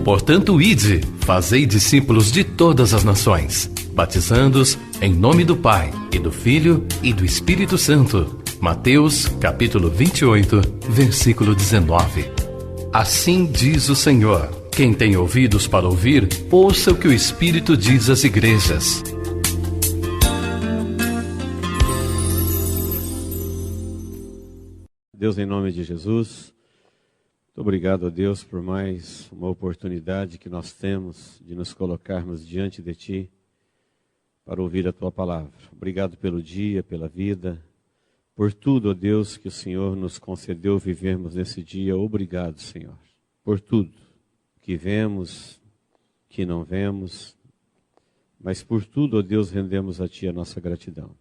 Portanto, ide, fazei discípulos de todas as nações, batizando-os em nome do Pai, e do Filho, e do Espírito Santo. Mateus, capítulo 28, versículo 19. Assim diz o Senhor: quem tem ouvidos para ouvir, ouça o que o Espírito diz às igrejas. Deus, em nome de Jesus, muito obrigado a Deus por mais uma oportunidade que nós temos de nos colocarmos diante de Ti para ouvir a Tua palavra. Obrigado pelo dia, pela vida, por tudo, ó Deus, que o Senhor nos concedeu vivermos nesse dia. Obrigado, Senhor, por tudo que vemos, que não vemos, mas por tudo, ó Deus, rendemos a Ti a nossa gratidão.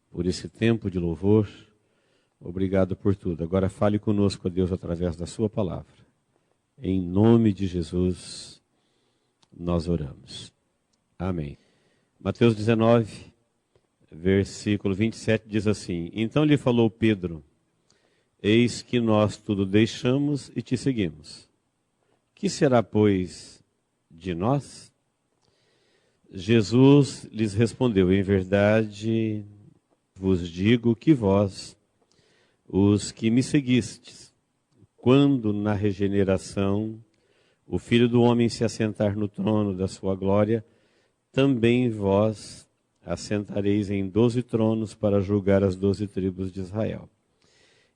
Por esse tempo de louvor, obrigado por tudo. Agora fale conosco, ó Deus, através da Sua palavra. Em nome de Jesus, nós oramos. Amém. Mateus 19, versículo 27 diz assim: então lhe falou Pedro: eis que nós tudo deixamos e te seguimos. Que será, pois, de nós? Jesus lhes respondeu: em verdade vos digo que vós, os que me seguistes, quando na regeneração o Filho do Homem se assentar no trono da sua glória, também vós assentareis em 12 tronos para julgar as 12 tribos de Israel.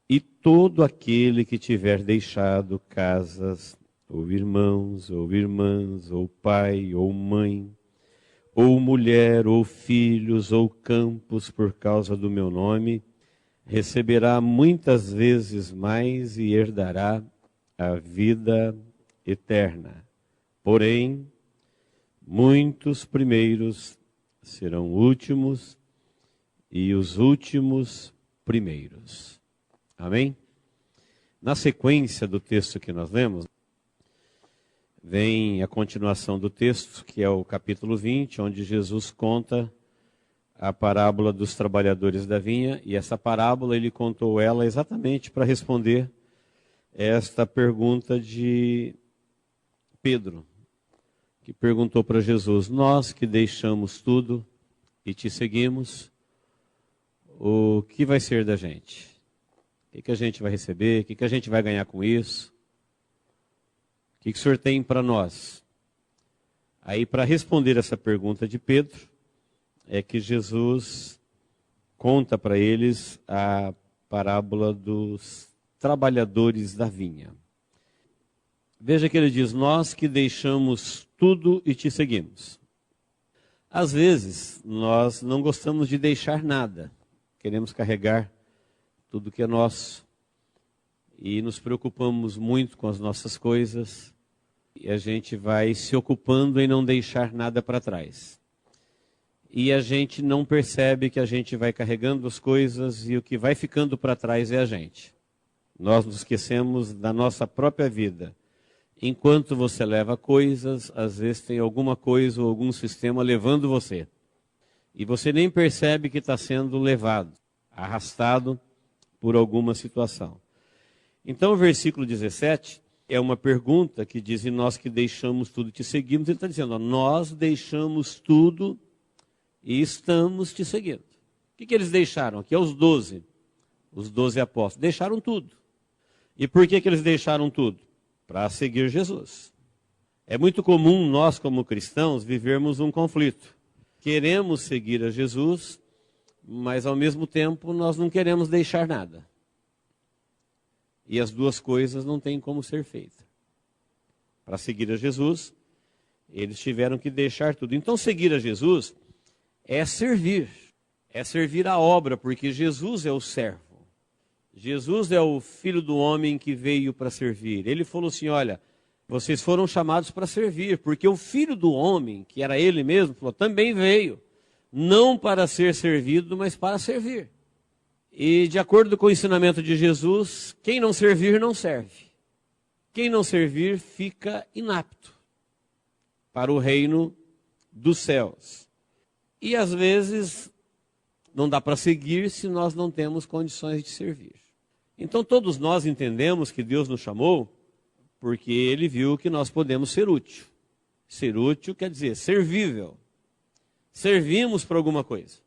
E todo aquele que tiver deixado casas, ou irmãos, ou irmãs, ou pai, ou mãe, ou mulher, ou filhos, ou campos, por causa do meu nome, receberá muitas vezes mais e herdará a vida eterna. Porém, muitos primeiros serão últimos e os últimos primeiros. Amém? Na sequência do texto que nós lemos, vem a continuação do texto, que é o capítulo 20, onde Jesus conta a parábola dos trabalhadores da vinha, e essa parábola ele contou ela exatamente para responder esta pergunta de Pedro, que perguntou para Jesus: nós que deixamos tudo e te seguimos, o que vai ser da gente? O que a gente vai receber? O que a gente vai ganhar com isso? O que o Senhor tem para nós? Aí, para responder essa pergunta de Pedro, é que Jesus conta para eles a parábola dos trabalhadores da vinha. Veja que ele diz: nós que deixamos tudo e te seguimos. Às vezes, nós não gostamos de deixar nada. Queremos carregar tudo que é nosso. E nos preocupamos muito com as nossas coisas. E a gente vai se ocupando em não deixar nada para trás. E a gente não percebe que a gente vai carregando as coisas e o que vai ficando para trás é a gente. Nós nos esquecemos da nossa própria vida. Enquanto você leva coisas, às vezes tem alguma coisa ou algum sistema levando você. E você nem percebe que está sendo levado, arrastado por alguma situação. Então o versículo 17 é uma pergunta que diz: e nós que deixamos tudo e te seguimos. Ele está dizendo: ó, nós deixamos tudo e estamos te seguindo. O que eles deixaram? Aqui é os 12 apóstolos. Deixaram tudo. E por que eles deixaram tudo? Para seguir Jesus. É muito comum nós, como cristãos, vivermos um conflito. Queremos seguir a Jesus, mas ao mesmo tempo nós não queremos deixar nada. E as duas coisas não têm como ser feitas. Para seguir a Jesus, eles tiveram que deixar tudo. Então, seguir a Jesus é servir a obra, porque Jesus é o servo. Jesus é o Filho do Homem que veio para servir. Ele falou assim: olha, vocês foram chamados para servir, porque o Filho do Homem, que era ele mesmo, falou, também veio, não para ser servido, mas para servir. E de acordo com o ensinamento de Jesus, quem não servir não serve. Quem não servir fica inapto para o reino dos céus. E às vezes não dá para seguir se nós não temos condições de servir. Então todos nós entendemos que Deus nos chamou porque Ele viu que nós podemos ser útil. Ser útil quer dizer servível. Servimos para alguma coisa.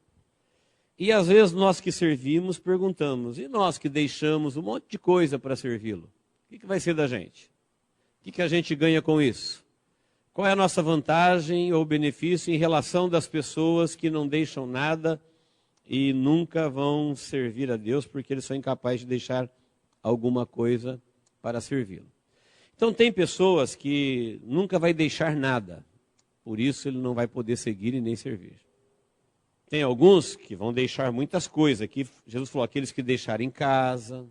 E às vezes nós que servimos perguntamos, e nós que deixamos um monte de coisa para servi-lo? O que vai ser da gente? O que a gente ganha com isso? Qual é a nossa vantagem ou benefício em relação das pessoas que não deixam nada e nunca vão servir a Deus porque eles são incapazes de deixar alguma coisa para servi-lo? Então tem pessoas que nunca vai deixar nada, por isso ele não vai poder seguir e nem servir. Tem alguns que vão deixar muitas coisas. Aqui Jesus falou, aqueles que deixarem casa.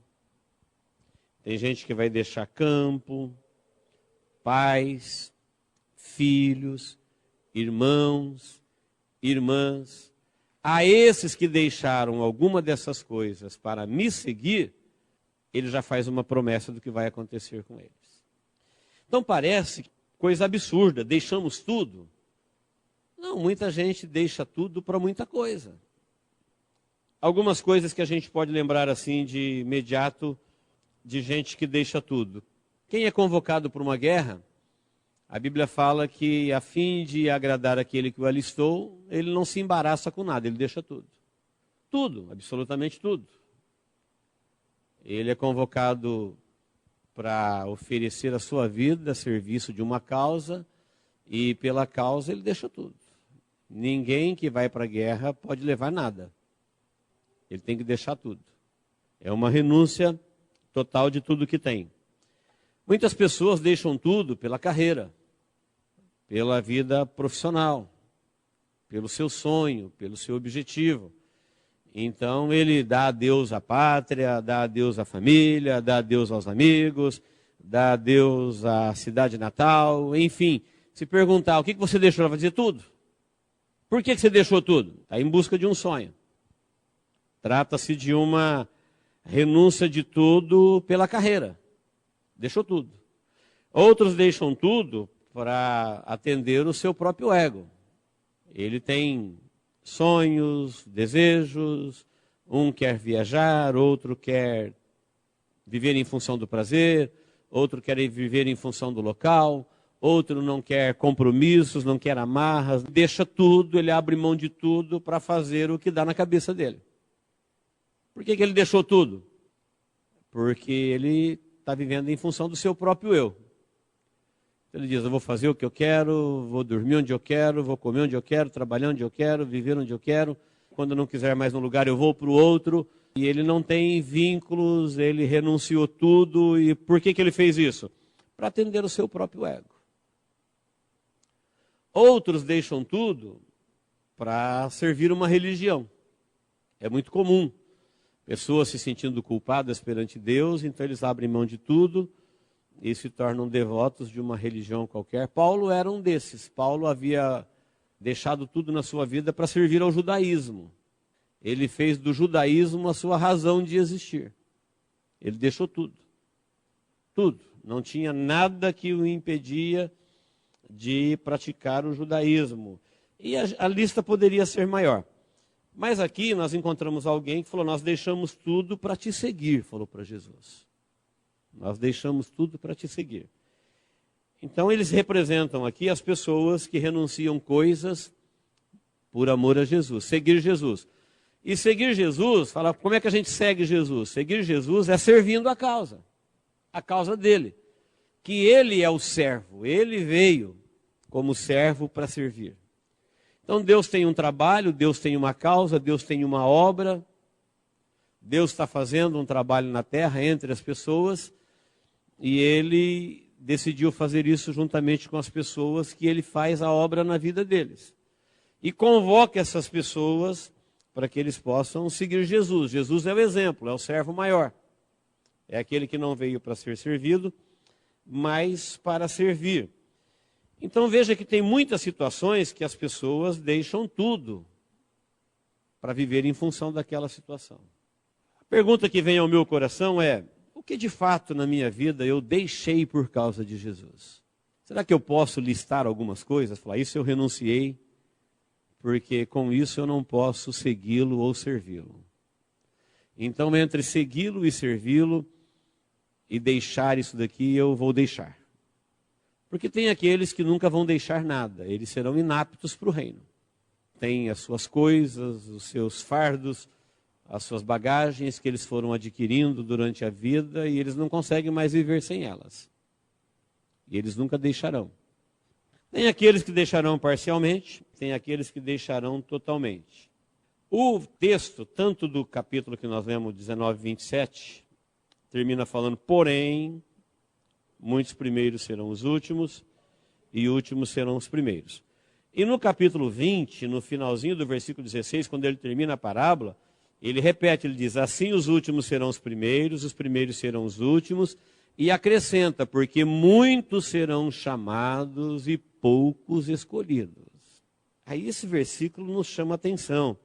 Tem gente que vai deixar campo, pais, filhos, irmãos, irmãs. A esses que deixaram alguma dessas coisas para me seguir, ele já faz uma promessa do que vai acontecer com eles. Então parece coisa absurda, deixamos tudo. Não, muita gente deixa tudo para muita coisa. Algumas coisas que a gente pode lembrar assim de imediato, de gente que deixa tudo. Quem é convocado para uma guerra, a Bíblia fala que a fim de agradar aquele que o alistou, ele não se embaraça com nada, ele deixa tudo. Tudo, absolutamente tudo. Ele é convocado para oferecer a sua vida a serviço de uma causa, e pela causa ele deixa tudo. Ninguém que vai para a guerra pode levar nada. Ele tem que deixar tudo. É uma renúncia total de tudo que tem. Muitas pessoas deixam tudo pela carreira, pela vida profissional, pelo seu sonho, pelo seu objetivo. Então ele dá adeus à pátria, dá adeus à família, dá adeus aos amigos, dá adeus à cidade natal, enfim. Se perguntar o que você deixou, ela vai dizer tudo. Por que você deixou tudo? Está em busca de um sonho. Trata-se de uma renúncia de tudo pela carreira. Deixou tudo. Outros deixam tudo para atender o seu próprio ego. Ele tem sonhos, desejos, um quer viajar, outro quer viver em função do prazer, outro quer viver em função do local, outro não quer compromissos, não quer amarras, deixa tudo, ele abre mão de tudo para fazer o que dá na cabeça dele. Por que ele deixou tudo? Porque ele está vivendo em função do seu próprio eu. Ele diz, eu vou fazer o que eu quero, vou dormir onde eu quero, vou comer onde eu quero, trabalhar onde eu quero, viver onde eu quero. Quando eu não quiser mais um lugar, eu vou para o outro. E ele não tem vínculos, ele renunciou tudo. E por que ele fez isso? Para atender o seu próprio ego. Outros deixam tudo para servir uma religião. É muito comum. Pessoas se sentindo culpadas perante Deus, então eles abrem mão de tudo e se tornam devotos de uma religião qualquer. Paulo era um desses. Paulo havia deixado tudo na sua vida para servir ao judaísmo. Ele fez do judaísmo a sua razão de existir. Ele deixou tudo. Tudo. Não tinha nada que o impedia de praticar o judaísmo. E a lista poderia ser maior. Mas aqui nós encontramos alguém que falou, nós deixamos tudo para te seguir, falou para Jesus. Nós deixamos tudo para te seguir. Então eles representam aqui as pessoas que renunciam coisas por amor a Jesus. Seguir Jesus. E seguir Jesus, fala, como é que a gente segue Jesus? Seguir Jesus é servindo a causa dele. Que ele é o servo, ele veio como servo para servir. Então Deus tem um trabalho, Deus tem uma causa, Deus tem uma obra. Deus está fazendo um trabalho na terra entre as pessoas e ele decidiu fazer isso juntamente com as pessoas que ele faz a obra na vida deles. E convoca essas pessoas para que eles possam seguir Jesus. Jesus é o exemplo, é o servo maior. É aquele que não veio para ser servido, mas para servir. Então veja que tem muitas situações que as pessoas deixam tudo para viver em função daquela situação. A pergunta que vem ao meu coração é, o que de fato na minha vida eu deixei por causa de Jesus? Será que eu posso listar algumas coisas? Falar, isso eu renunciei, porque com isso eu não posso segui-lo ou servi-lo. Então, entre segui-lo e servi-lo e deixar isso daqui, eu vou deixar. Porque tem aqueles que nunca vão deixar nada, eles serão inaptos para o reino. Tem as suas coisas, os seus fardos, as suas bagagens que eles foram adquirindo durante a vida e eles não conseguem mais viver sem elas. E eles nunca deixarão. Tem aqueles que deixarão parcialmente, tem aqueles que deixarão totalmente. O texto, tanto do capítulo que nós lemos, 19, 27, termina falando, porém, muitos primeiros serão os últimos, e últimos serão os primeiros. E no capítulo 20, no finalzinho do versículo 16, quando ele termina a parábola, ele repete, ele diz, assim os últimos serão os primeiros serão os últimos, e acrescenta, porque muitos serão chamados e poucos escolhidos. Aí esse versículo nos chama a atenção,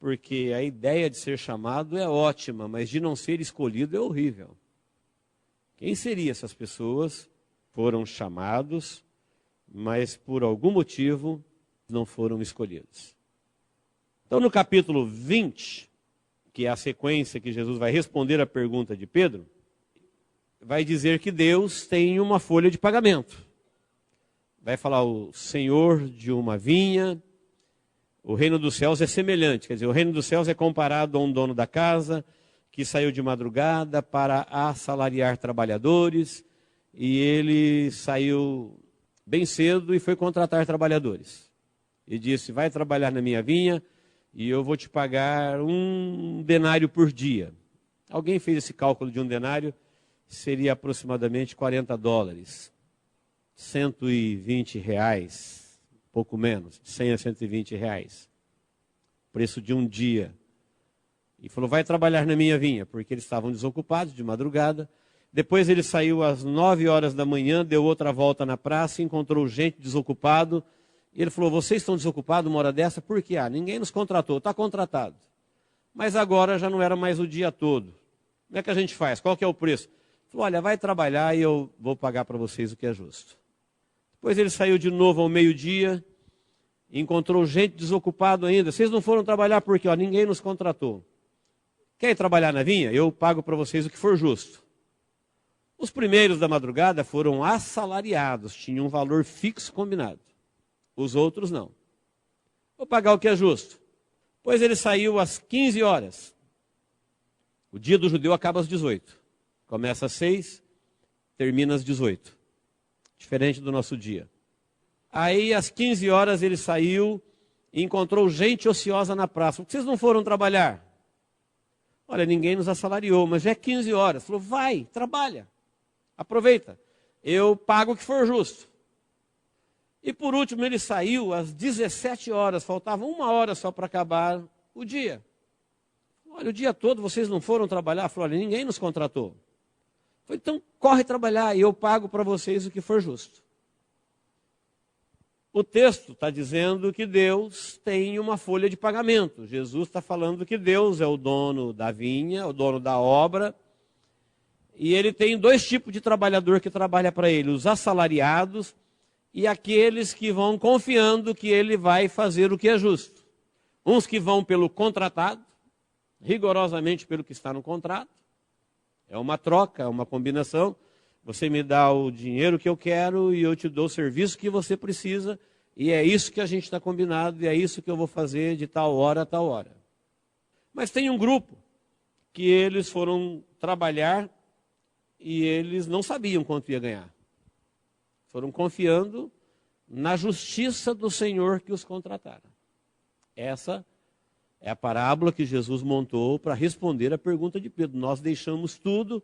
porque a ideia de ser chamado é ótima, mas de não ser escolhido é horrível. Quem seriam essas pessoas? Foram chamados, mas por algum motivo não foram escolhidos. Então no capítulo 20, que é a sequência que Jesus vai responder a pergunta de Pedro, vai dizer que Deus tem uma folha de pagamento. Vai falar o senhor de uma vinha, o reino dos céus é semelhante, quer dizer, o reino dos céus é comparado a um dono da casa que saiu de madrugada para assalariar trabalhadores e ele saiu bem cedo e foi contratar trabalhadores. E disse, vai trabalhar na minha vinha e eu vou te pagar 1 denário por dia. Alguém fez esse cálculo de 1 denário, seria aproximadamente $40. 120 reais, pouco menos, 100 a 120 reais. Preço de um dia. E falou, vai trabalhar na minha vinha, porque eles estavam desocupados de madrugada. Depois ele saiu às 9 horas da manhã, deu outra volta na praça, encontrou gente desocupado. E ele falou, vocês estão desocupados uma hora dessa? Por quê? Ninguém nos contratou, está contratado. Mas agora já não era mais o dia todo. Como é que a gente faz? Qual que é o preço? Ele falou, olha, vai trabalhar e eu vou pagar para vocês o que é justo. Depois ele saiu de novo ao meio-dia, encontrou gente desocupada ainda. Vocês não foram trabalhar por quê? Ninguém nos contratou. Quer ir trabalhar na vinha? Eu pago para vocês o que for justo. Os primeiros da madrugada foram assalariados, tinham um valor fixo combinado. Os outros não. Vou pagar o que é justo. Pois ele saiu às 15 horas. O dia do judeu acaba às 18. Começa às 6, termina às 18. Diferente do nosso dia. Aí às 15 horas ele saiu e encontrou gente ociosa na praça. Por que vocês não foram trabalhar? Olha, ninguém nos assalariou, mas já é 15 horas. Falou, vai, trabalha. Aproveita. Eu pago o que for justo. E por último ele saiu às 17 horas. Faltava 1 hora só para acabar o dia. Olha, o dia todo vocês não foram trabalhar? Falou, olha, ninguém nos contratou. Falei, então corre trabalhar e eu pago para vocês o que for justo. O texto está dizendo que Deus tem uma folha de pagamento. Jesus está falando que Deus é o dono da vinha, o dono da obra. E ele tem 2 tipos de trabalhador que trabalha para ele. Os assalariados e aqueles que vão confiando que ele vai fazer o que é justo. Uns que vão pelo contratado, rigorosamente pelo que está no contrato. É uma troca, é uma combinação. Você me dá o dinheiro que eu quero e eu te dou o serviço que você precisa. E é isso que a gente está combinado e é isso que eu vou fazer de tal hora a tal hora. Mas tem um grupo que eles foram trabalhar e eles não sabiam quanto ia ganhar. Foram confiando na justiça do Senhor que os contratara. Essa é a parábola que Jesus montou para responder a pergunta de Pedro. Nós deixamos tudo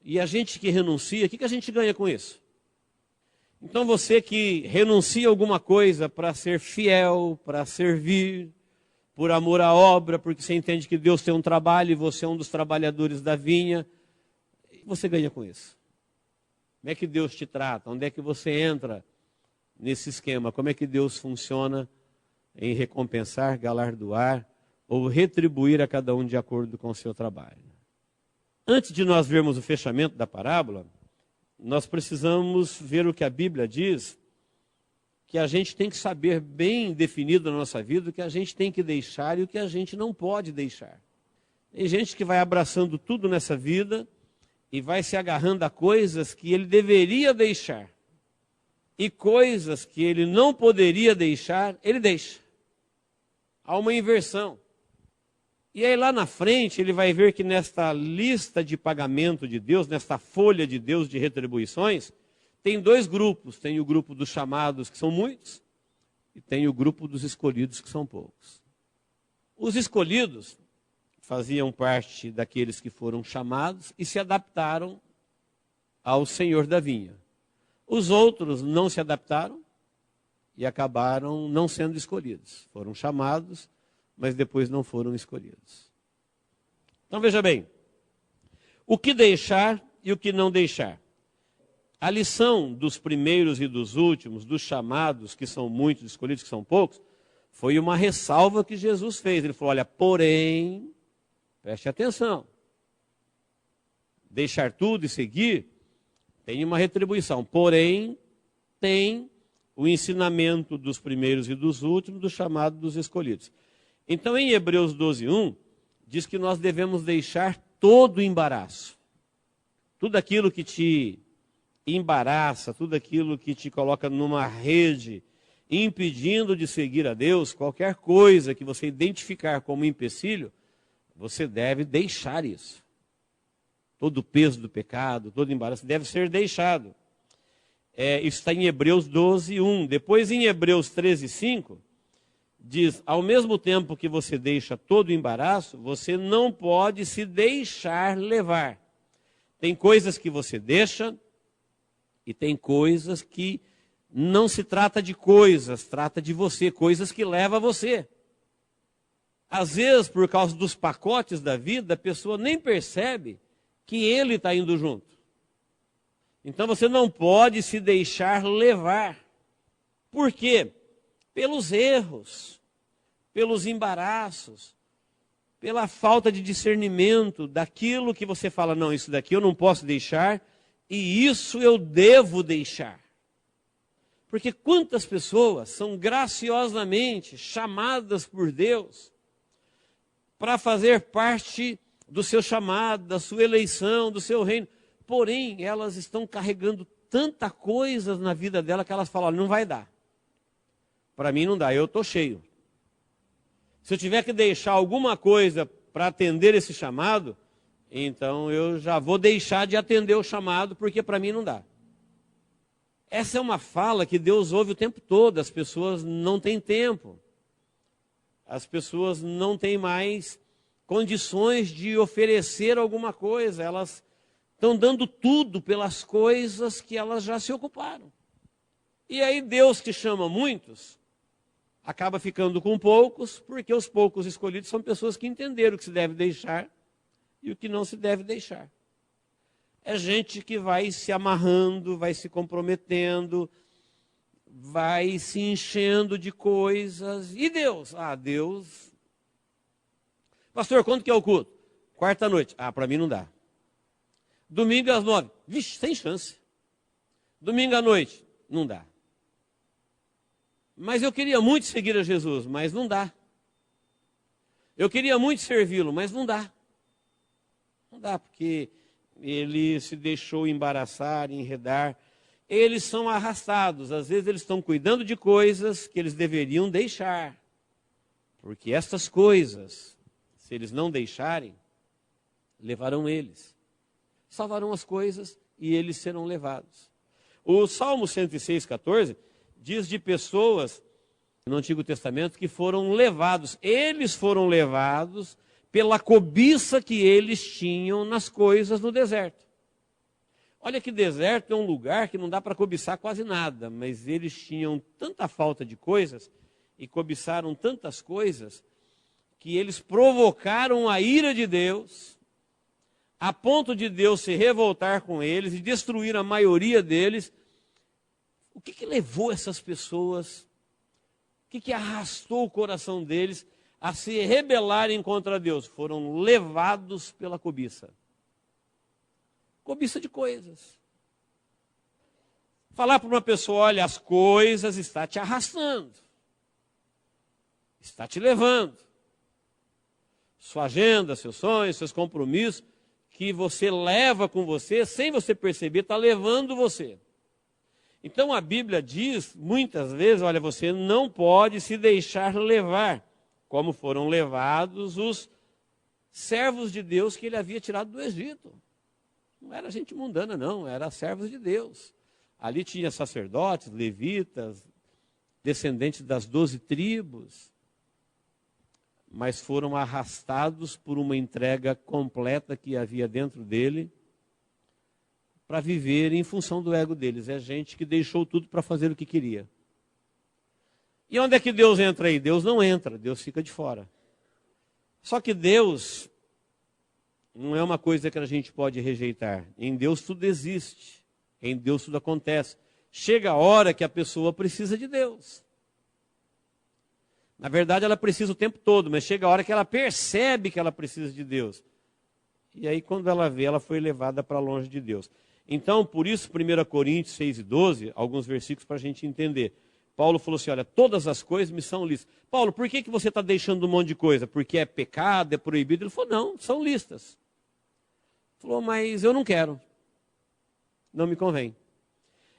e a gente que renuncia, o que a gente ganha com isso? Então você que renuncia alguma coisa para ser fiel, para servir, por amor à obra, porque você entende que Deus tem um trabalho e você é um dos trabalhadores da vinha, o que você ganha com isso? Como é que Deus te trata? Onde é que você entra nesse esquema? Como é que Deus funciona em recompensar, galardoar ou retribuir a cada um de acordo com o seu trabalho? Antes de nós vermos o fechamento da parábola, nós precisamos ver o que a Bíblia diz, que a gente tem que saber bem definido na nossa vida o que a gente tem que deixar e o que a gente não pode deixar. Tem gente que vai abraçando tudo nessa vida e vai se agarrando a coisas que ele deveria deixar. E coisas que ele não poderia deixar, ele deixa. Há uma inversão. E aí lá na frente ele vai ver que nesta lista de pagamento de Deus, nesta folha de Deus de retribuições, tem dois grupos. Tem o grupo dos chamados, que são muitos, e tem o grupo dos escolhidos, que são poucos. Os escolhidos faziam parte daqueles que foram chamados e se adaptaram ao Senhor da vinha. Os outros não se adaptaram e acabaram não sendo escolhidos. Foram chamados, mas depois não foram escolhidos. Então veja bem, o que deixar e o que não deixar. A lição dos primeiros e dos últimos, dos chamados, que são muitos, escolhidos, que são poucos, foi uma ressalva que Jesus fez. Ele falou, olha, porém, preste atenção, deixar tudo e seguir tem uma retribuição, porém, tem o ensinamento dos primeiros e dos últimos, do chamado dos escolhidos. Então, em Hebreus 12:1, diz que nós devemos deixar todo o embaraço. Tudo aquilo que te embaraça, tudo aquilo que te coloca numa rede, impedindo de seguir a Deus, qualquer coisa que você identificar como empecilho, você deve deixar isso. Todo o peso do pecado, todo o embaraço deve ser deixado. Isso está em Hebreus 12:1. Depois, em Hebreus 13:5, diz, ao mesmo tempo que você deixa todo o embaraço, você não pode se deixar levar. Tem coisas que você deixa e tem coisas que não se trata de coisas, trata de você, coisas que levam a você. Às vezes, por causa dos pacotes da vida, a pessoa nem percebe que ele está indo junto. Então você não pode se deixar levar. Por quê? Pelos erros, pelos embaraços, pela falta de discernimento daquilo que você fala, não, isso daqui eu não posso deixar e isso eu devo deixar. Porque quantas pessoas são graciosamente chamadas por Deus para fazer parte do seu chamado, da sua eleição, do seu reino. Porém, elas estão carregando tanta coisa na vida dela que elas falam, não vai dar. Para mim não dá, eu estou cheio. Se eu tiver que deixar alguma coisa para atender esse chamado, então eu já vou deixar de atender o chamado, porque para mim não dá. Essa é uma fala que Deus ouve o tempo todo, as pessoas não têm tempo. As pessoas não têm mais condições de oferecer alguma coisa, elas estão dando tudo pelas coisas que elas já se ocuparam. E aí Deus, que chama muitos, acaba ficando com poucos, porque os poucos escolhidos são pessoas que entenderam o que se deve deixar e o que não se deve deixar. É gente que vai se amarrando, vai se comprometendo, vai se enchendo de coisas. E Deus? Deus... Pastor, quando que é o culto? Quarta-noite. Para mim não dá. Domingo às 9. Vixe, sem chance. Domingo à noite. Não dá. Mas eu queria muito seguir a Jesus, mas não dá. Eu queria muito servi-lo, mas não dá. Não dá, porque ele se deixou embaraçar, enredar. Eles são arrastados. Às vezes eles estão cuidando de coisas que eles deveriam deixar. Porque estas coisas... se eles não deixarem, levarão eles. Salvarão as coisas e eles serão levados. O Salmo 106:14 diz de pessoas no Antigo Testamento que foram levados. Eles foram levados pela cobiça que eles tinham nas coisas no deserto. Olha que deserto é um lugar que não dá para cobiçar quase nada, mas eles tinham tanta falta de coisas e cobiçaram tantas coisas que eles provocaram a ira de Deus, a ponto de Deus se revoltar com eles e destruir a maioria deles. O que levou essas pessoas, o que arrastou o coração deles a se rebelarem contra Deus? Foram levados pela cobiça. Cobiça de coisas. Falar para uma pessoa, olha, as coisas estão te arrastando, está te levando. sua agenda, seus sonhos, seus compromissos, que você leva com você, sem você perceber, está levando você. Então a Bíblia diz, muitas vezes, olha, você não pode se deixar levar, como foram levados os servos de Deus que ele havia tirado do Egito. Não era gente mundana, não, era servos de Deus. Ali tinha sacerdotes, levitas, descendentes das 12 tribos, mas foram arrastados por uma entrega completa que havia dentro dele, para viver em função do ego deles. É gente que deixou tudo para fazer o que queria. E onde é que Deus entra aí? Deus não entra, Deus fica de fora. Só que Deus não é uma coisa que a gente pode rejeitar. Em Deus tudo existe, em Deus tudo acontece. Chega a hora que a pessoa precisa de Deus. Na verdade, ela precisa o tempo todo, mas chega a hora que ela percebe que ela precisa de Deus. E aí, quando ela vê, ela foi levada para longe de Deus. Então, por isso, 1 Coríntios 6 e 12, alguns versículos para a gente entender. Paulo falou assim, olha, todas as coisas me são listas. Paulo, por que você está deixando um monte de coisa? Porque é pecado, é proibido? Ele falou, não, são listas. Ele falou, mas eu não quero. Não me convém.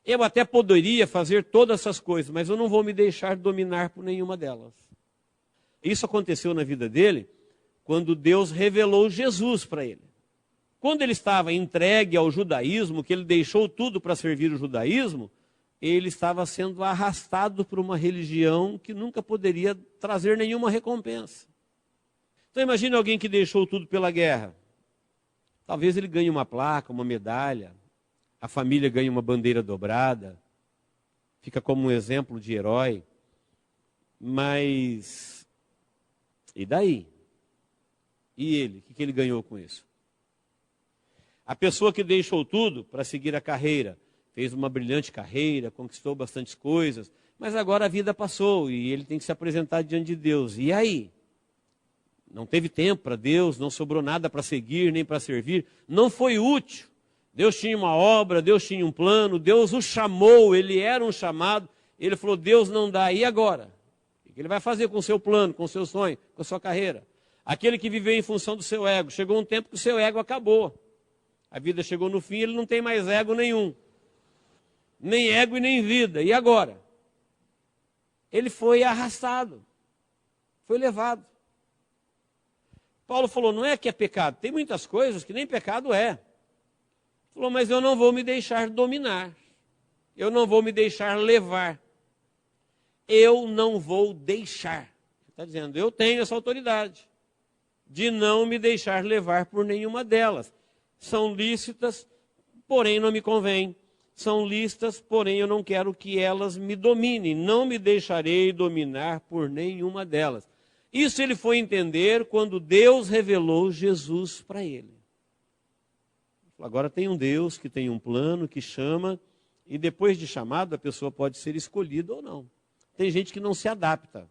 Eu até poderia fazer todas essas coisas, mas eu não vou me deixar dominar por nenhuma delas. Isso aconteceu na vida dele, quando Deus revelou Jesus para ele. Quando ele estava entregue ao judaísmo, que ele deixou tudo para servir o judaísmo, ele estava sendo arrastado por uma religião que nunca poderia trazer nenhuma recompensa. Então imagine alguém que deixou tudo pela guerra. Talvez ele ganhe uma placa, uma medalha, a família ganhe uma bandeira dobrada, fica como um exemplo de herói. Mas, e daí? E ele? O que ele ganhou com isso? A pessoa que deixou tudo para seguir a carreira, fez uma brilhante carreira, conquistou bastantes coisas, mas agora a vida passou e ele tem que se apresentar diante de Deus. E aí? Não teve tempo para Deus, não sobrou nada para seguir, nem para servir, não foi útil. Deus tinha uma obra, Deus tinha um plano, Deus o chamou, ele era um chamado, ele falou, Deus não dá, e agora? O que ele vai fazer com o seu plano, com o seu sonho, com a sua carreira? Aquele que viveu em função do seu ego, chegou um tempo que o seu ego acabou. A vida chegou no fim, ele não tem mais ego nenhum. Nem ego e nem vida. E agora? Ele foi arrastado. Foi levado. Paulo falou, não é que é pecado. Tem muitas coisas que nem pecado é. Ele falou, mas eu não vou me deixar dominar. Eu não vou me deixar levar. Eu não vou deixar. Ele está dizendo, eu tenho essa autoridade de não me deixar levar por nenhuma delas. São lícitas, porém não me convém. São lícitas, porém eu não quero que elas me dominem. Não me deixarei dominar por nenhuma delas. Isso ele foi entender quando Deus revelou Jesus para ele. Agora tem um Deus que tem um plano, que chama, e depois de chamado a pessoa pode ser escolhida ou não. Tem gente que não se adapta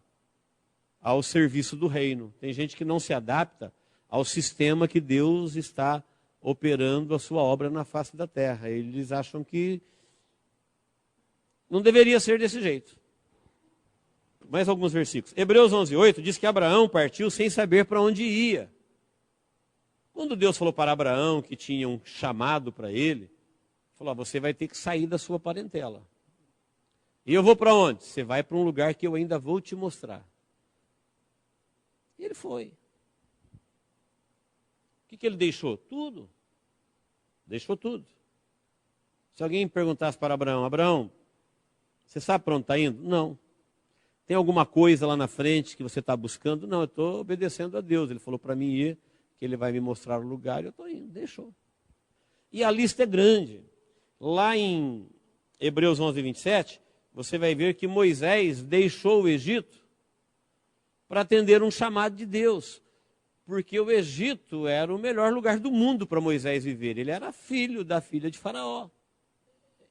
ao serviço do reino. Tem gente que não se adapta ao sistema que Deus está operando a sua obra na face da terra. Eles acham que não deveria ser desse jeito. Mais alguns versículos. Hebreus 11:8 diz que Abraão partiu sem saber para onde ia. Quando Deus falou para Abraão que tinha um chamado para ele, falou, você vai ter que sair da sua parentela. E eu vou para onde? Você vai para um lugar que eu ainda vou te mostrar. E ele foi. O que ele deixou? Tudo. Deixou tudo. Se alguém perguntasse para Abraão, Abraão, você sabe para onde está indo? Não. Tem alguma coisa lá na frente que você está buscando? Não, eu estou obedecendo a Deus. Ele falou para mim ir, que ele vai me mostrar o lugar, e eu estou indo. Deixou. E a lista é grande. Lá em Hebreus 11:27, você vai ver que Moisés deixou o Egito para atender um chamado de Deus. Porque o Egito era o melhor lugar do mundo para Moisés viver. Ele era filho da filha de Faraó.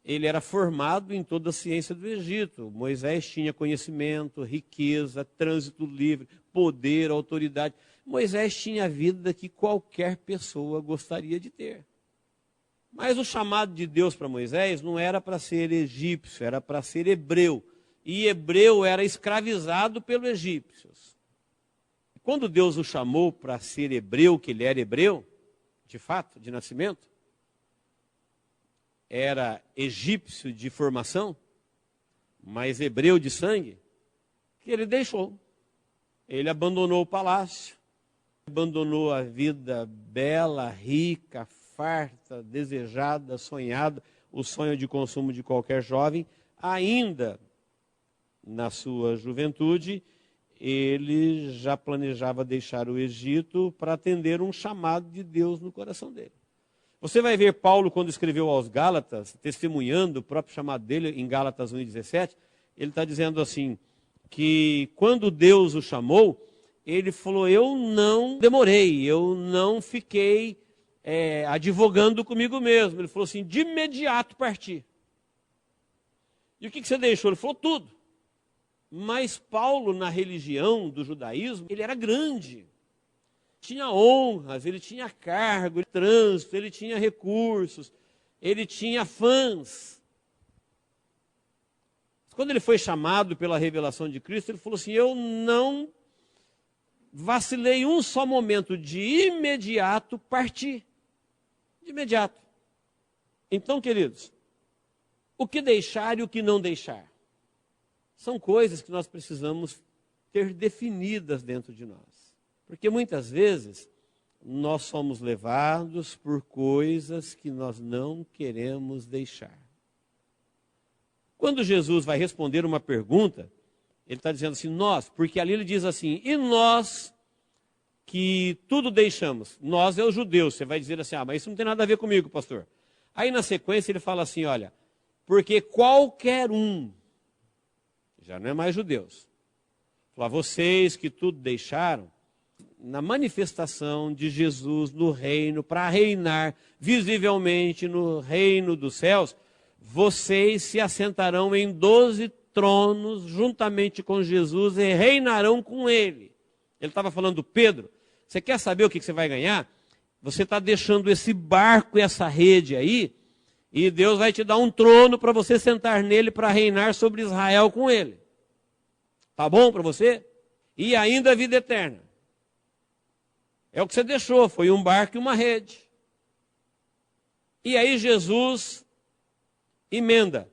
Ele era formado em toda a ciência do Egito. Moisés tinha conhecimento, riqueza, trânsito livre, poder, autoridade. Moisés tinha a vida que qualquer pessoa gostaria de ter. Mas o chamado de Deus para Moisés não era para ser egípcio, era para ser hebreu. E hebreu era escravizado pelos egípcios. quando Deus o chamou para ser hebreu, que ele era hebreu, de fato, de nascimento, era egípcio de formação, mas hebreu de sangue, que ele deixou. Ele abandonou o palácio, abandonou a vida bela, rica, farta, desejada, sonhada, o sonho de consumo de qualquer jovem. Ainda na sua juventude, ele já planejava deixar o Egito para atender um chamado de Deus no coração dele. Você vai ver Paulo, quando escreveu aos Gálatas, testemunhando o próprio chamado dele, em Gálatas 1,17, ele está dizendo assim, que quando Deus o chamou, ele falou, eu não demorei, eu não fiquei advogando comigo mesmo. Ele falou assim, de imediato parti. E o que você deixou? Ele falou, tudo. Mas Paulo, na religião do judaísmo, ele era grande. Tinha honras, ele tinha cargo, trânsito, ele tinha recursos, ele tinha fãs. Quando ele foi chamado pela revelação de Cristo, ele falou assim, eu não vacilei um só momento, de imediato parti. De imediato. Então, queridos, o que deixar e o que não deixar? São coisas que nós precisamos ter definidas dentro de nós. Porque muitas vezes nós somos levados por coisas que nós não queremos deixar. Quando Jesus vai responder uma pergunta, ele está dizendo assim, nós, porque ali ele diz assim, e nós que tudo deixamos, nós é os judeus. Você vai dizer assim, mas isso não tem nada a ver comigo, pastor. Aí na sequência ele fala assim, olha, porque qualquer um, já não é mais judeus, fala, vocês que tudo deixaram, na manifestação de Jesus no reino, para reinar visivelmente no reino dos céus, vocês se assentarão em 12 tronos juntamente com Jesus e reinarão com ele. Ele estava falando do Pedro. Você quer saber o que você vai ganhar? Você está deixando esse barco, essa rede aí, e Deus vai te dar um trono para você sentar nele para reinar sobre Israel com ele. Tá bom para você? E ainda a vida eterna. É o que você deixou, foi um barco e uma rede. E aí Jesus emenda.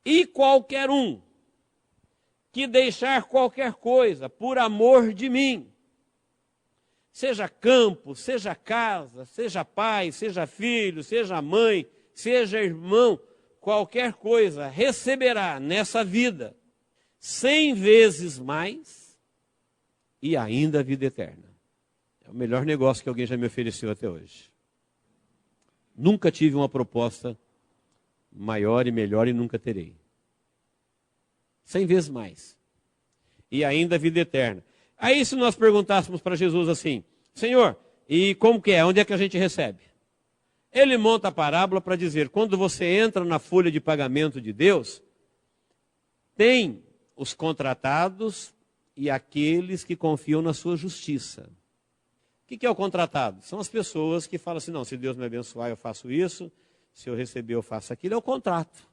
E qualquer um que deixar qualquer coisa por amor de mim, seja campo, seja casa, seja pai, seja filho, seja mãe, seja irmão, qualquer coisa receberá nessa vida 100 vezes mais e ainda a vida eterna. É o melhor negócio que alguém já me ofereceu até hoje. Nunca tive uma proposta maior e melhor e nunca terei. 100 vezes mais. E ainda a vida eterna. Aí se nós perguntássemos para Jesus assim, Senhor, e como que é? Onde é que a gente recebe? Ele monta a parábola para dizer, quando você entra na folha de pagamento de Deus, tem os contratados e aqueles que confiam na sua justiça. O que é o contratado? São as pessoas que falam assim, não, se Deus me abençoar eu faço isso, se eu receber eu faço aquilo, é o contrato.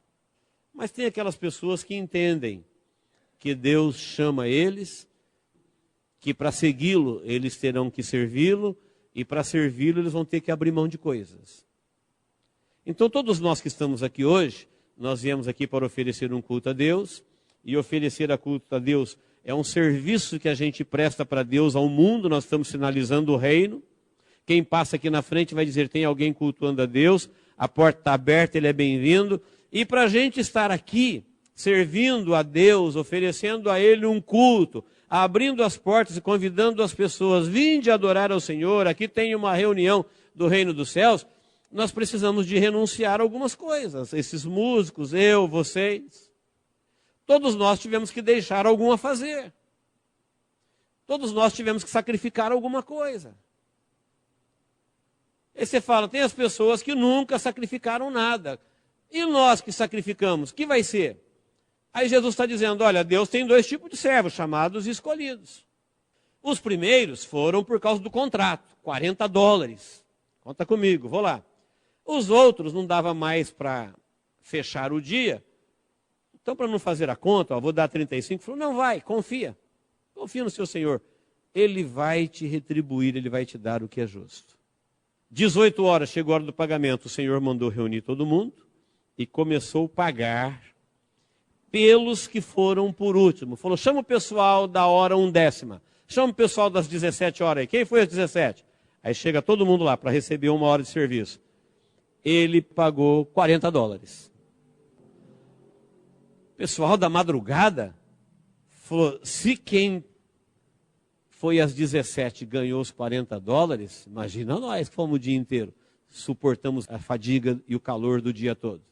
Mas tem aquelas pessoas que entendem que Deus chama eles, que para segui-lo eles terão que servi-lo, e para servi-lo eles vão ter que abrir mão de coisas. Então todos nós que estamos aqui hoje, nós viemos aqui para oferecer um culto a Deus, e oferecer a culto a Deus é um serviço que a gente presta para Deus ao mundo, nós estamos sinalizando o reino. Quem passa aqui na frente vai dizer, tem alguém cultuando a Deus, a porta está aberta, ele é bem-vindo. E para a gente estar aqui, servindo a Deus, oferecendo a Ele um culto, abrindo as portas e convidando as pessoas, vinde adorar ao Senhor, aqui tem uma reunião do reino dos céus, nós precisamos de renunciar a algumas coisas. Esses músicos, eu, vocês... Todos nós tivemos que deixar algum a fazer. Todos nós tivemos que sacrificar alguma coisa. Aí você fala, tem as pessoas que nunca sacrificaram nada. E nós que sacrificamos, o que vai ser? Aí Jesus está dizendo, olha, Deus tem 2 tipos de servos, chamados e escolhidos. Os primeiros foram por causa do contrato, $40. Conta comigo, vou lá. Os outros não dava mais para fechar o dia. Então, para não fazer a conta, vou dar 35, falou, não vai, confia no seu Senhor. Ele vai te retribuir, Ele vai te dar o que é justo. 18 horas, chegou a hora do pagamento, o Senhor mandou reunir todo mundo e começou a pagar pelos que foram por último. Falou, chama o pessoal da hora 1/10. Chama o pessoal das 17 horas aí. Quem foi às 17? Aí chega todo mundo lá para receber 1 hora de serviço. Ele pagou $40. O pessoal da madrugada falou, se quem foi às 17 ganhou os $40, imagina nós que fomos o dia inteiro. Suportamos a fadiga e o calor do dia todo.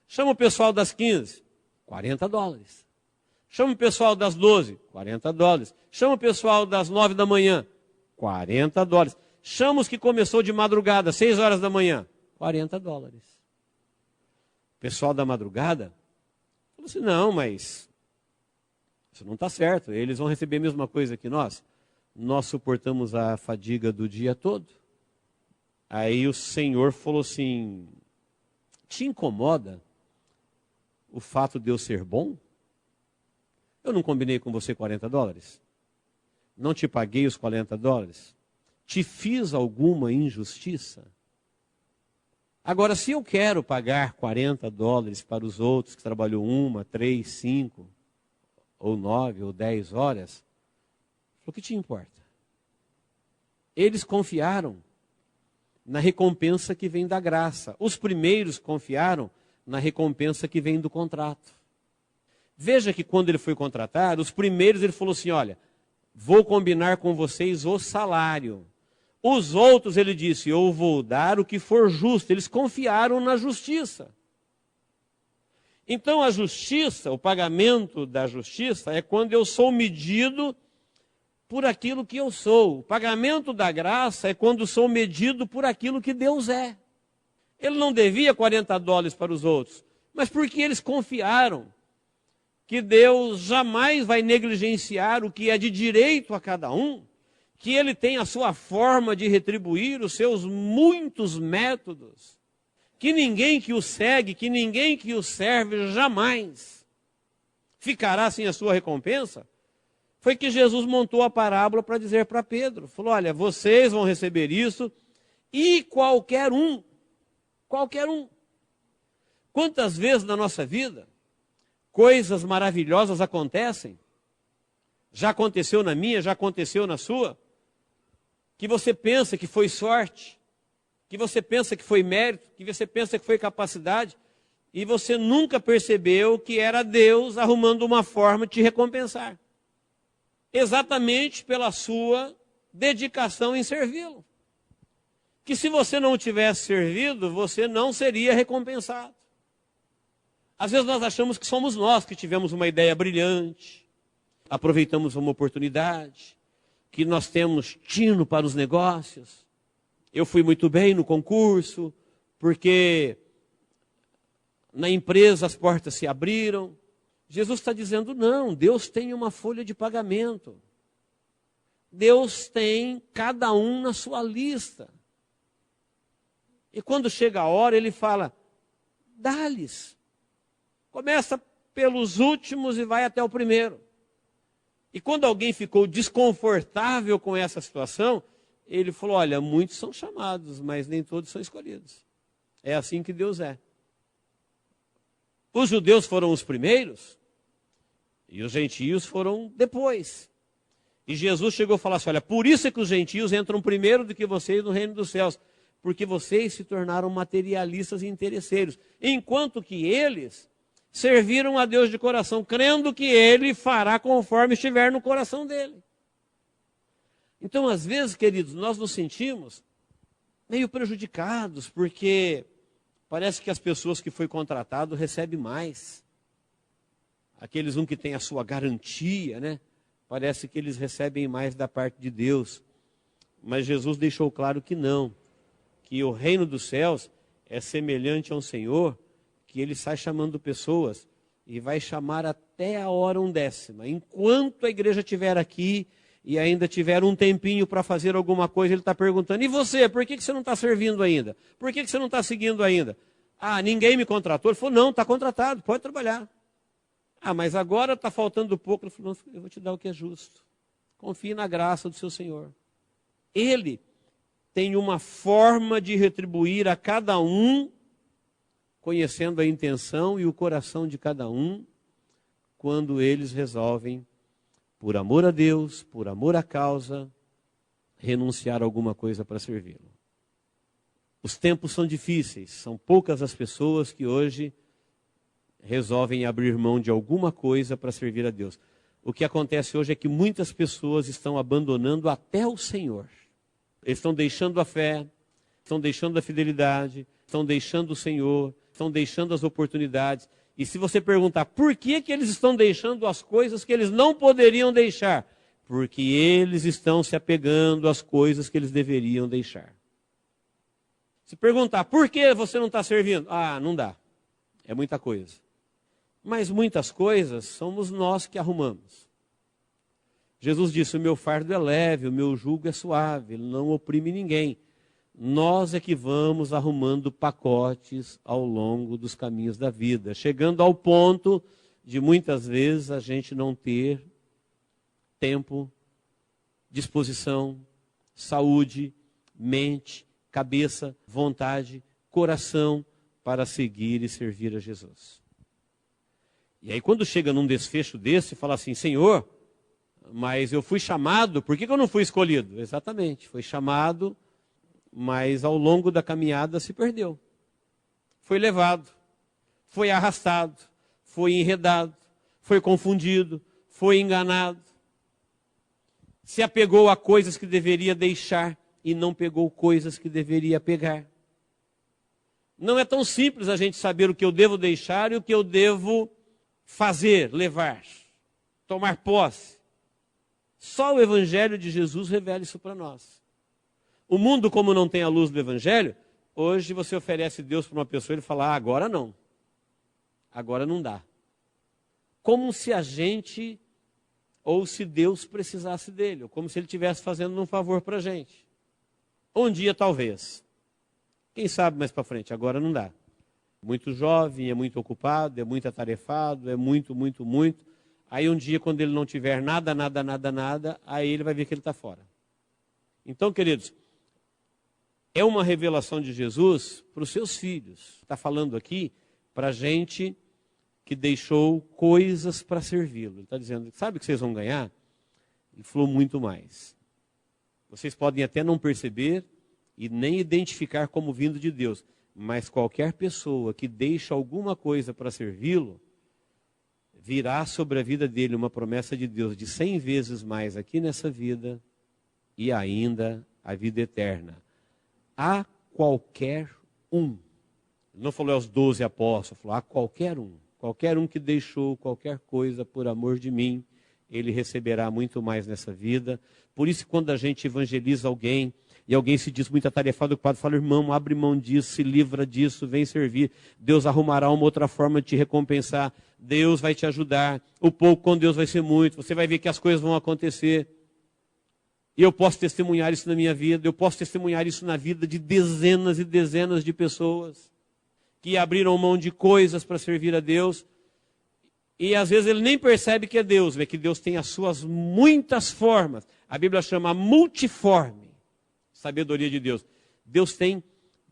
Chama o pessoal das 15, $40. Chama o pessoal das 12, $40. Chama o pessoal das 9 da manhã, $40. Chama os que começou de madrugada, 6 horas da manhã, $40. O pessoal da madrugada falou assim, não, mas isso não está certo, eles vão receber a mesma coisa que nós. Nós suportamos a fadiga do dia todo. Aí o Senhor falou assim, te incomoda o fato de eu ser bom? Eu não combinei com você $40? Não te paguei os $40? Te fiz alguma injustiça? Agora, se eu quero pagar $40 para os outros que trabalhou 1, 3, 5, ou 9, ou 10 horas, o que te importa? Eles confiaram na recompensa que vem da graça. Os primeiros confiaram na recompensa que vem do contrato. Veja que quando ele foi contratado, os primeiros ele falou assim, olha, vou combinar com vocês o salário. Os outros ele disse, eu vou dar o que for justo. Eles confiaram na justiça. Então a justiça, o pagamento da justiça é quando eu sou medido por aquilo que eu sou. O pagamento da graça é quando sou medido por aquilo que Deus é. Ele não devia $40 para os outros, mas porque eles confiaram que Deus jamais vai negligenciar o que é de direito a cada um, que Ele tem a sua forma de retribuir os seus muitos métodos, que ninguém que o segue, que ninguém que o serve jamais ficará sem a sua recompensa, foi que Jesus montou a parábola para dizer para Pedro, falou, olha, vocês vão receber isso e qualquer um. Quantas vezes na nossa vida coisas maravilhosas acontecem, já aconteceu na minha, já aconteceu na sua, que você pensa que foi sorte, que você pensa que foi mérito, que você pensa que foi capacidade, e você nunca percebeu que era Deus arrumando uma forma de te recompensar. Exatamente pela sua dedicação em servi-lo. Que se você não tivesse servido, você não seria recompensado. Às vezes nós achamos que somos nós que tivemos uma ideia brilhante, aproveitamos uma oportunidade, que nós temos tino para os negócios. Eu fui muito bem no concurso, porque na empresa as portas se abriram. Jesus está dizendo, não, Deus tem uma folha de pagamento. Deus tem cada um na sua lista. E quando chega a hora, Ele fala, dá-lhes. Começa pelos últimos e vai até o primeiro. E quando alguém ficou desconfortável com essa situação, Ele falou, olha, muitos são chamados, mas nem todos são escolhidos. É assim que Deus é. Os judeus foram os primeiros e os gentios foram depois. E Jesus chegou a falar assim, olha, por isso é que os gentios entram primeiro do que vocês no reino dos céus, porque vocês se tornaram materialistas e interesseiros, enquanto que eles serviram a Deus de coração, crendo que Ele fará conforme estiver no coração dele. Então, às vezes, queridos, nós nos sentimos meio prejudicados, porque parece que as pessoas que foi contratado recebem mais. Aqueles que têm a sua garantia, né? Parece que eles recebem mais da parte de Deus. Mas Jesus deixou claro que não. Que o reino dos céus é semelhante a um Senhor que Ele sai chamando pessoas e vai chamar até a hora 1/10. Enquanto a igreja estiver aqui e ainda tiver um tempinho para fazer alguma coisa, Ele está perguntando, e você, por que você não está servindo ainda? Por que você não está seguindo ainda? Ah, ninguém me contratou. Ele falou, não, está contratado, pode trabalhar. Ah, mas agora está faltando pouco. Ele falou, não, eu vou te dar o que é justo. Confie na graça do seu Senhor. Ele tem uma forma de retribuir a cada um, conhecendo a intenção e o coração de cada um, quando eles resolvem, por amor a Deus, por amor à causa, renunciar a alguma coisa para servi-lo. Os tempos são difíceis, são poucas as pessoas que hoje resolvem abrir mão de alguma coisa para servir a Deus. O que acontece hoje é que muitas pessoas estão abandonando até o Senhor. Eles estão deixando a fé, estão deixando a fidelidade, estão deixando o Senhor, estão deixando as oportunidades. E se você perguntar por que eles estão deixando as coisas que eles não poderiam deixar? Porque eles estão se apegando às coisas que eles deveriam deixar. Se perguntar por que você não está servindo? Ah, não dá. É muita coisa. Mas muitas coisas somos nós que arrumamos. Jesus disse, o meu fardo é leve, o meu jugo é suave, ele não oprime ninguém. Nós é que vamos arrumando pacotes ao longo dos caminhos da vida, chegando ao ponto de muitas vezes a gente não ter tempo, disposição, saúde, mente, cabeça, vontade, coração para seguir e servir a Jesus. E aí quando chega num desfecho desse, fala assim, Senhor, mas eu fui chamado, por que eu não fui escolhido? Exatamente, foi chamado, mas ao longo da caminhada se perdeu. Foi levado, foi arrastado, foi enredado, foi confundido, foi enganado. Se apegou a coisas que deveria deixar e não pegou coisas que deveria pegar. Não é tão simples a gente saber o que eu devo deixar e o que eu devo fazer, levar, tomar posse. Só o Evangelho de Jesus revela isso para nós. O mundo, como não tem a luz do Evangelho, hoje você oferece Deus para uma pessoa e ele fala, agora não. Agora não dá. Como se a gente, ou se Deus precisasse dele, ou como se ele estivesse fazendo um favor para a gente. Um dia talvez. Quem sabe mais para frente, agora não dá. Muito jovem, é muito ocupado, é muito atarefado, é muito. Aí um dia, quando ele não tiver nada, aí ele vai ver que ele está fora. Então, queridos, é uma revelação de Jesus para os seus filhos. Está falando aqui para gente que deixou coisas para servi-lo. Ele está dizendo, sabe o que vocês vão ganhar? Ele falou muito mais. Vocês podem até não perceber e nem identificar como vindo de Deus. Mas qualquer pessoa que deixa alguma coisa para servi-lo, virá sobre a vida dele uma promessa de Deus de 100 vezes mais aqui nessa vida e ainda a vida eterna. A qualquer um. Ele não falou aos 12 apóstolos, falou a qualquer um. Qualquer um que deixou qualquer coisa por amor de mim, ele receberá muito mais nessa vida. Por isso, quando a gente evangeliza alguém, e alguém se diz muito atarefado, o padre fala, irmão, abre mão disso, se livra disso, vem servir. Deus arrumará uma outra forma de te recompensar. Deus vai te ajudar. O pouco com Deus vai ser muito. Você vai ver que as coisas vão acontecer. E eu posso testemunhar isso na minha vida. Eu posso testemunhar isso na vida de dezenas e dezenas de pessoas que abriram mão de coisas para servir a Deus. E às vezes ele nem percebe que é Deus, vê que Deus tem as suas muitas formas. A Bíblia chama multiforme. Sabedoria de Deus. Deus tem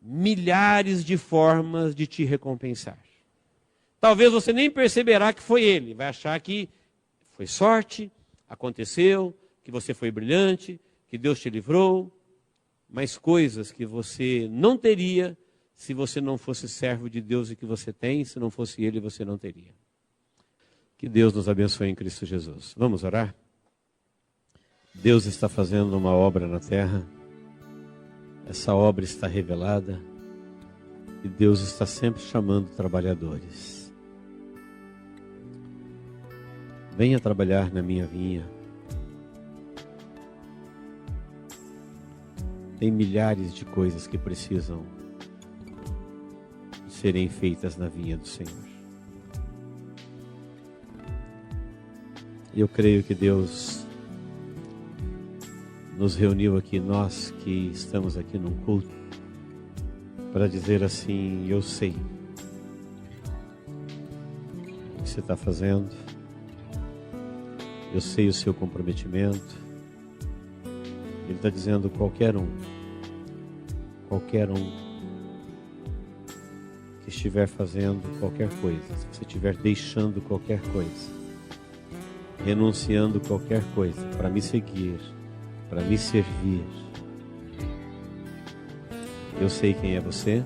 milhares de formas de te recompensar. Talvez você nem perceberá que foi Ele. Vai achar que foi sorte, aconteceu, que você foi brilhante, que Deus te livrou. Mas coisas que você não teria se você não fosse servo de Deus e que você tem, se não fosse Ele, você não teria. Que Deus nos abençoe em Cristo Jesus. Vamos orar? Deus está fazendo uma obra na terra. Essa obra está revelada e Deus está sempre chamando trabalhadores. Venha trabalhar na minha vinha. Tem milhares de coisas que precisam serem feitas na vinha do Senhor. E eu creio que Deus nos reuniu aqui, nós que estamos aqui num culto, para dizer assim, eu sei o que você está fazendo, eu sei o seu comprometimento, Ele está dizendo qualquer um que estiver fazendo qualquer coisa, se você estiver deixando qualquer coisa, renunciando qualquer coisa para me seguir, para me servir, eu sei quem é você,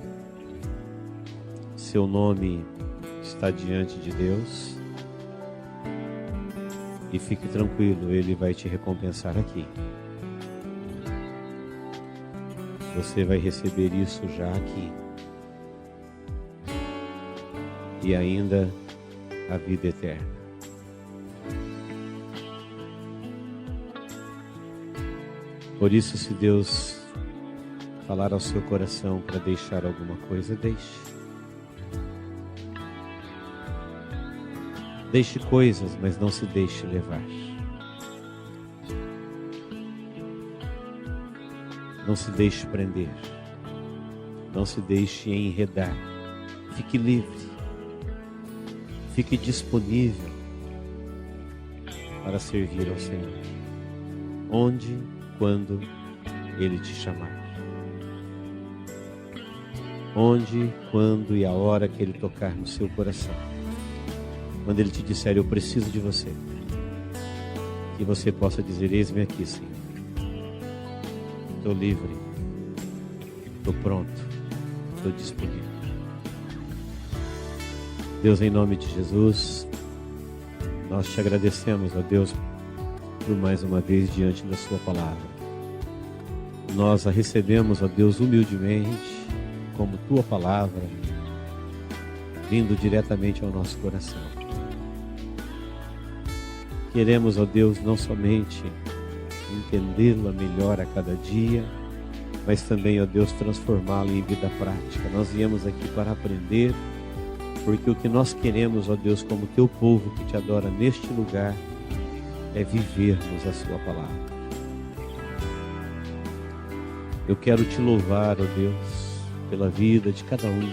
seu nome está diante de Deus, e fique tranquilo, Ele vai te recompensar aqui. Você vai receber isso já aqui. E ainda a vida eterna. Por isso, se Deus falar ao seu coração para deixar alguma coisa, deixe. Deixe coisas, mas não se deixe levar. Não se deixe prender. Não se deixe enredar. Fique livre. Fique disponível para servir ao Senhor. Onde, quando Ele te chamar. Onde, quando e a hora que Ele tocar no seu coração. Quando Ele te disser, eu preciso de você. Que você possa dizer, eis-me aqui, Senhor. Estou livre, estou pronto, estou disponível. Deus, em nome de Jesus, nós te agradecemos, ó Deus, por mais uma vez diante da sua palavra. Nós a recebemos, ó Deus, humildemente, como tua palavra, vindo diretamente ao nosso coração. Queremos, ó Deus, não somente entendê-la melhor a cada dia, mas também, ó Deus, transformá-la em vida prática. Nós viemos aqui para aprender, porque o que nós queremos, ó Deus, como teu povo que te adora neste lugar, é vivermos a sua palavra. Eu quero te louvar, ó Deus, pela vida de cada um.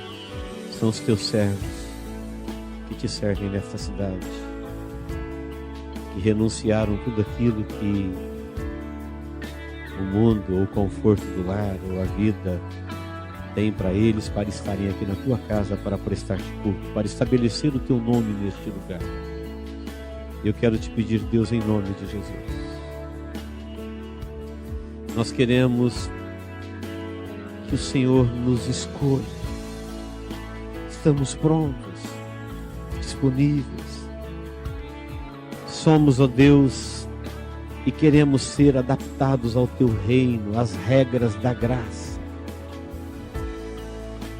São os teus servos que te servem nesta cidade, que renunciaram tudo aquilo que o mundo, ou o conforto do lar, ou a vida tem para eles, para estarem aqui na tua casa, para prestar-te culto, para estabelecer o teu nome neste lugar. Eu quero te pedir, Deus, em nome de Jesus. Nós queremos que o Senhor nos escolha. Estamos prontos, disponíveis. Somos, ó Deus, e queremos ser adaptados ao teu reino, às regras da graça.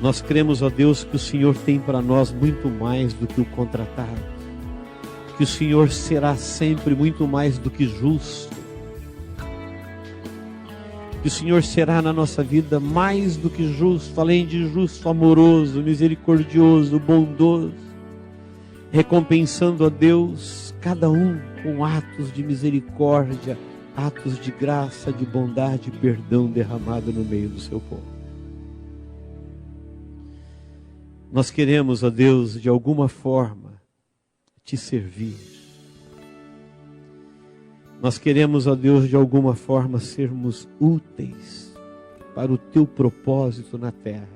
Nós cremos, ó Deus, que o Senhor tem para nós muito mais do que o contratado, que o Senhor será sempre muito mais do que justo, que o Senhor será na nossa vida mais do que justo, além de justo, amoroso, misericordioso, bondoso, recompensando, ó Deus, cada um com atos de misericórdia, atos de graça, de bondade e perdão derramado no meio do seu povo. Nós queremos, ó Deus, de alguma forma, te servir. Nós queremos, ó Deus, de alguma forma, sermos úteis para o teu propósito na terra.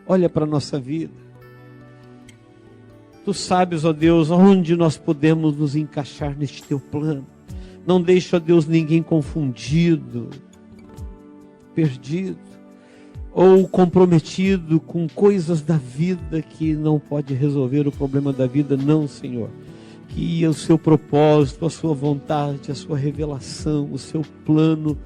Olha para a nossa vida. Tu sabes, ó Deus, onde nós podemos nos encaixar neste teu plano. Não deixa, ó Deus, ninguém confundido, perdido, ou comprometido com coisas da vida que não pode resolver o problema da vida. Não, Senhor. Que o seu propósito, a sua vontade, a sua revelação, o seu plano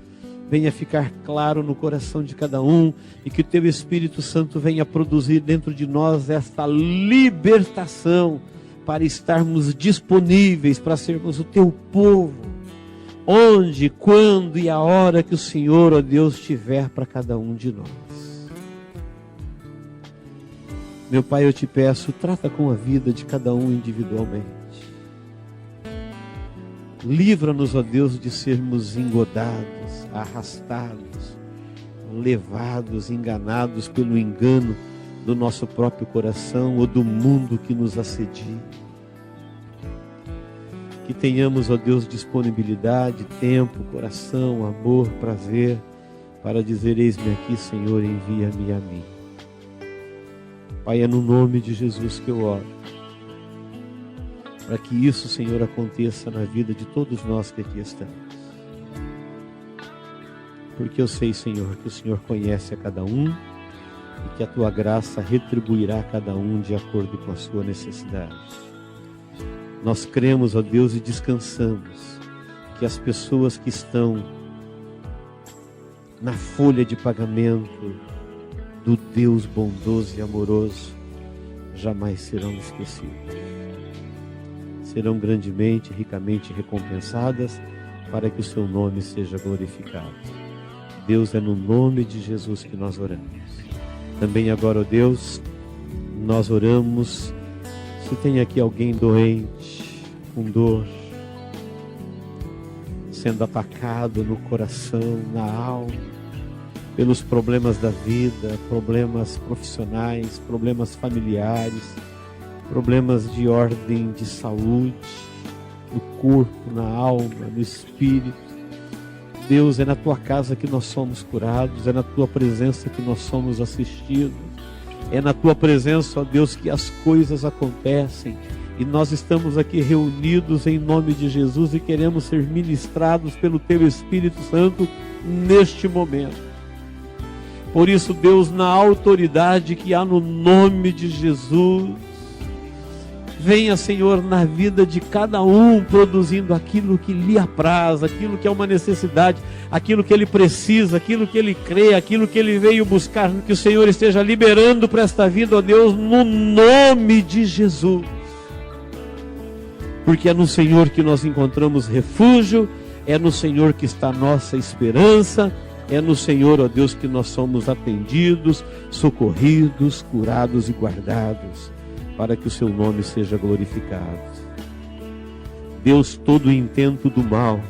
venha ficar claro no coração de cada um, e que o teu Espírito Santo venha produzir dentro de nós esta libertação para estarmos disponíveis para sermos o teu povo, onde, quando e a hora que o Senhor, ó Deus, tiver para cada um de nós. Meu Pai, eu te peço, trata com a vida de cada um individualmente. Livra-nos, ó Deus, de sermos engodados, arrastados, levados, enganados pelo engano do nosso próprio coração ou do mundo que nos assedia. que tenhamos, ó Deus, disponibilidade, tempo, coração, amor, prazer, para dizer: eis-me aqui, Senhor, envia-me a mim. Pai, é no nome de Jesus que eu oro, para que isso, Senhor, aconteça na vida de todos nós que aqui estamos. Porque eu sei, Senhor, que o Senhor conhece a cada um e que a Tua graça retribuirá a cada um de acordo com a sua necessidade. Nós cremos, ó Deus, e descansamos que as pessoas que estão na folha de pagamento do Deus bondoso e amoroso jamais serão esquecidas. Serão grandemente, ricamente recompensadas para que o Seu nome seja glorificado. Deus, é no nome de Jesus que nós oramos. Também agora, ó Deus, nós oramos. Se tem aqui alguém doente, com dor, sendo atacado no coração, na alma, pelos problemas da vida, problemas profissionais, problemas familiares, problemas de ordem de saúde, no corpo, na alma, no espírito. Deus, é na Tua casa que nós somos curados, é na Tua presença que nós somos assistidos, é na Tua presença, ó Deus, que as coisas acontecem, e nós estamos aqui reunidos em nome de Jesus e queremos ser ministrados pelo Teu Espírito Santo neste momento. Por isso, Deus, na autoridade que há no nome de Jesus, venha, Senhor, na vida de cada um, produzindo aquilo que lhe apraz, aquilo que é uma necessidade, aquilo que ele precisa, aquilo que ele crê, aquilo que ele veio buscar, que o Senhor esteja liberando para esta vida, ó Deus, no nome de Jesus. Porque é no Senhor que nós encontramos refúgio, é no Senhor que está a nossa esperança, é no Senhor, ó Deus, que nós somos atendidos, socorridos, curados e guardados, para que o Seu nome seja glorificado. Deus, todo o intento do mal,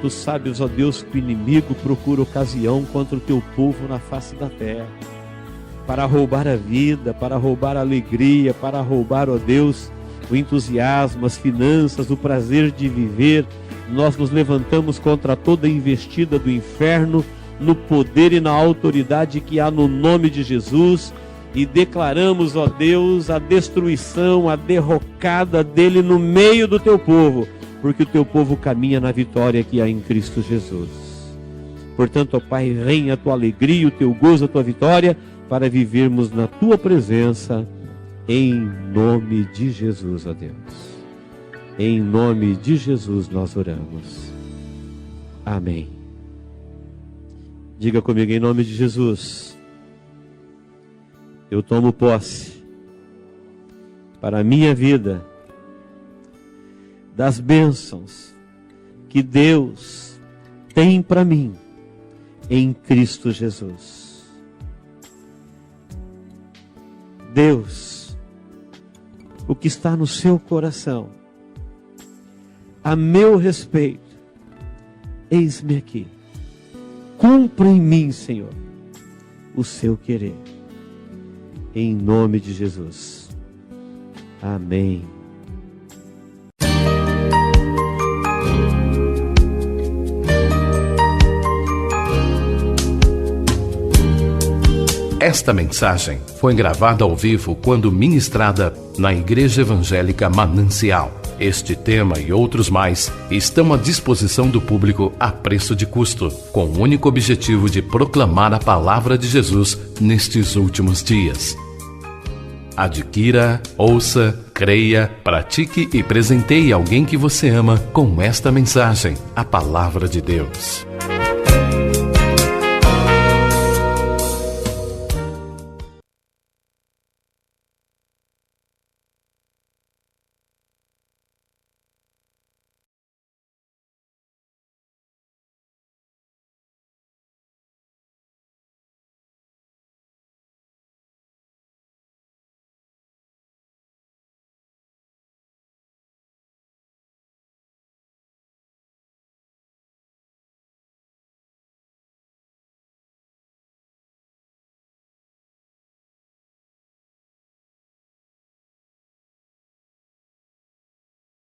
Tu sabes, ó Deus, que o inimigo procura ocasião contra o Teu povo na face da terra, para roubar a vida, para roubar a alegria, para roubar, ó Deus, o entusiasmo, as finanças, o prazer de viver. Nós nos levantamos contra toda a investida do inferno, no poder e na autoridade que há no nome de Jesus, e declaramos, ó Deus, a destruição, a derrocada dele no meio do Teu povo, porque o Teu povo caminha na vitória que há em Cristo Jesus. Portanto, ó Pai, reina a Tua alegria, o Teu gozo, a Tua vitória, para vivermos na Tua presença, em nome de Jesus, ó Deus. Em nome de Jesus nós oramos. Amém. Diga comigo: em nome de Jesus, eu tomo posse para a minha vida das bênçãos que Deus tem para mim em Cristo Jesus. Deus, o que está no seu coração a meu respeito, eis-me aqui. Cumpra em mim, Senhor, o seu querer. Em nome de Jesus. Amém. Esta mensagem foi gravada ao vivo quando ministrada na Igreja Evangélica Manancial. Este tema e outros mais estão à disposição do público a preço de custo, com o único objetivo de proclamar a palavra de Jesus nestes últimos dias. Adquira, ouça, creia, pratique e presenteie alguém que você ama com esta mensagem, a palavra de Deus.